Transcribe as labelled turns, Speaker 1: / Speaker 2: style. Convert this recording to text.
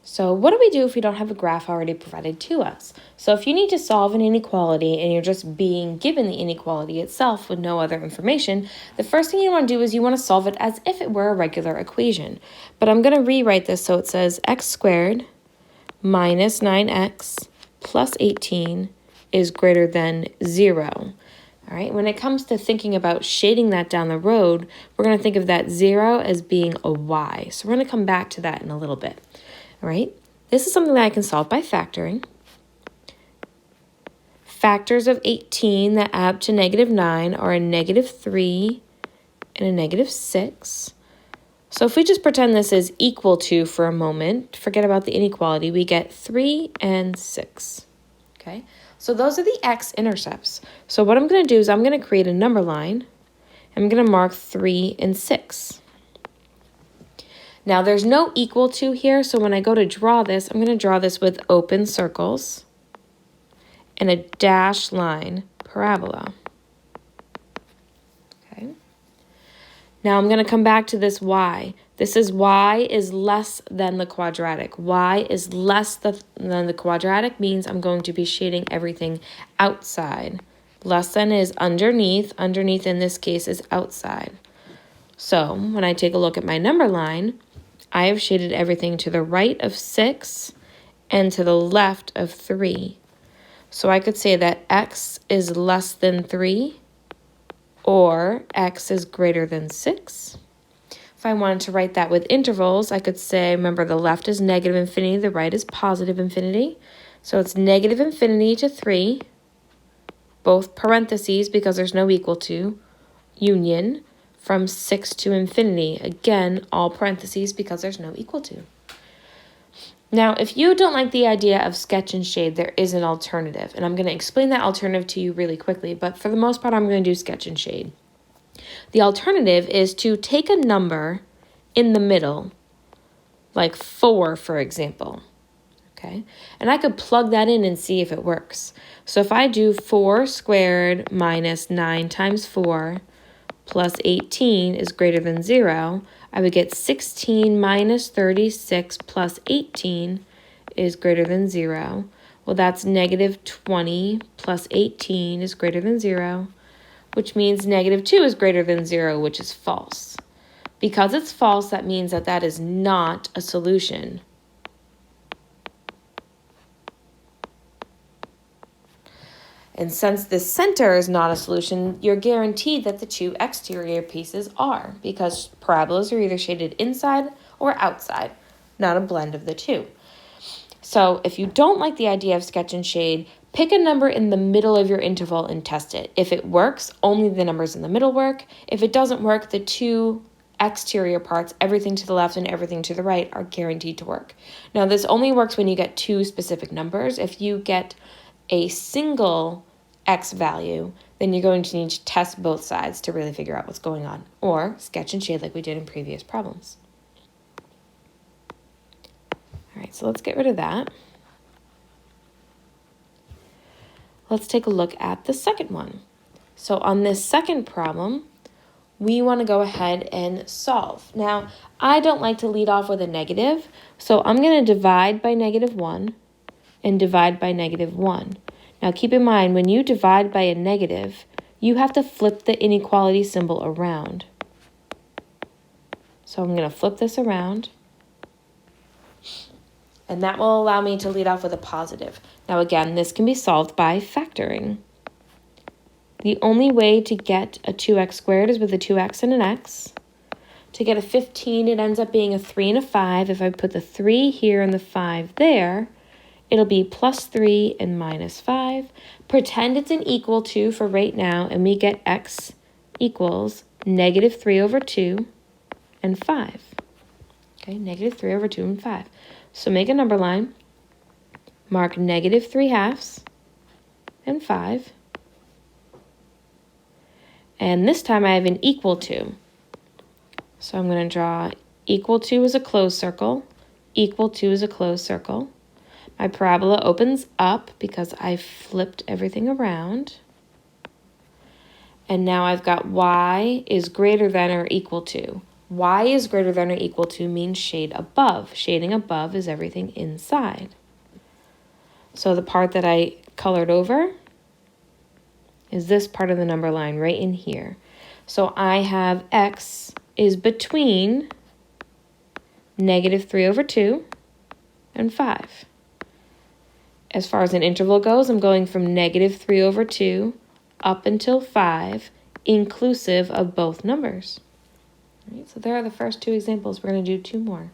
Speaker 1: So what do we do if we don't have a graph already provided to us? So if you need to solve an inequality and you're just being given the inequality itself with no other information, the first thing you want to do is you want to solve it as if it were a regular equation. But I'm going to rewrite this so it says x squared minus 9x plus 18 is greater than 0. All right, when it comes to thinking about shading that down the road, we're going to think of that 0 as being a y. So we're going to come back to that in a little bit. All right, this is something that I can solve by factoring. Factors of 18 that add to -9 are a -3 and a -6. So if we just pretend this is equal to for a moment, forget about the inequality, we get 3 and 6. Okay, so those are the x-intercepts. So what I'm going to do is I'm going to create a number line. I'm going to mark 3 and 6. Now there's no equal to here, so when I go to draw this, I'm going to draw this with open circles and a dashed line parabola. Okay. Now I'm going to come back to this y. This is y is less than the quadratic. Y is less than the quadratic means I'm going to be shading everything outside. Less than is underneath. Underneath in this case is outside. So when I take a look at my number line, I have shaded everything to the right of 6 and to the left of 3. So I could say that x is less than 3 or x is greater than 6. If I wanted to write that with intervals, I could say, remember the left is negative infinity, the right is positive infinity. So it's negative infinity to 3, both parentheses because there's no equal to, union, from 6 to infinity. Again, all parentheses because there's no equal to. Now, if you don't like the idea of sketch and shade, there is an alternative. And I'm going to explain that alternative to you really quickly. But for the most part, I'm going to do sketch and shade. The alternative is to take a number in the middle, like 4, for example. Okay, and I could plug that in and see if it works. So if I do 4 squared minus 9 times 4 plus 18 is greater than 0, I would get 16 minus 36 plus 18 is greater than 0. Well, that's negative 20 plus 18 is greater than 0, which means negative 2 is greater than 0, which is false. Because it's false, that means that that is not a solution. And since the center is not a solution, you're guaranteed that the two exterior pieces are, because parabolas are either shaded inside or outside, not a blend of the two. So if you don't like the idea of sketch and shade, pick a number in the middle of your interval and test it. If it works, only the numbers in the middle work. If it doesn't work, the two exterior parts, everything to the left and everything to the right, are guaranteed to work. Now, this only works when you get two specific numbers. If you get a single x value, then you're going to need to test both sides to really figure out what's going on, or sketch and shade like we did in previous problems. All right, so let's get rid of that. Let's take a look at the second one. So on this second problem, we want to go ahead and solve. Now, I don't like to lead off with a negative, so I'm going to divide by -1 and divide by -1. Now, keep in mind, when you divide by a negative, you have to flip the inequality symbol around. So I'm going to flip this around, and that will allow me to lead off with a positive. Now, again, this can be solved by factoring. The only way to get a 2x squared is with a 2x and an x. To get a 15, it ends up being a 3 and a 5. If I put the 3 here and the 5 there, it'll be plus 3 and minus 5. Pretend it's an equal to for right now, and we get x equals -3/2 and 5. Okay, -3/2 and 5. So make a number line, mark -3/2 and 5. And this time I have an equal to. So I'm going to draw equal to as a closed circle, equal to as a closed circle. My parabola opens up because I flipped everything around. And now I've got y is greater than or equal to. Y is greater than or equal to means shade above. Shading above is everything inside. So the part that I colored over is this part of the number line right in here. So I have x is between -3/2 and 5. As far as an interval goes, I'm going from -3/2 up until 5, inclusive of both numbers. All right, so there are the first two examples. We're going to do two more.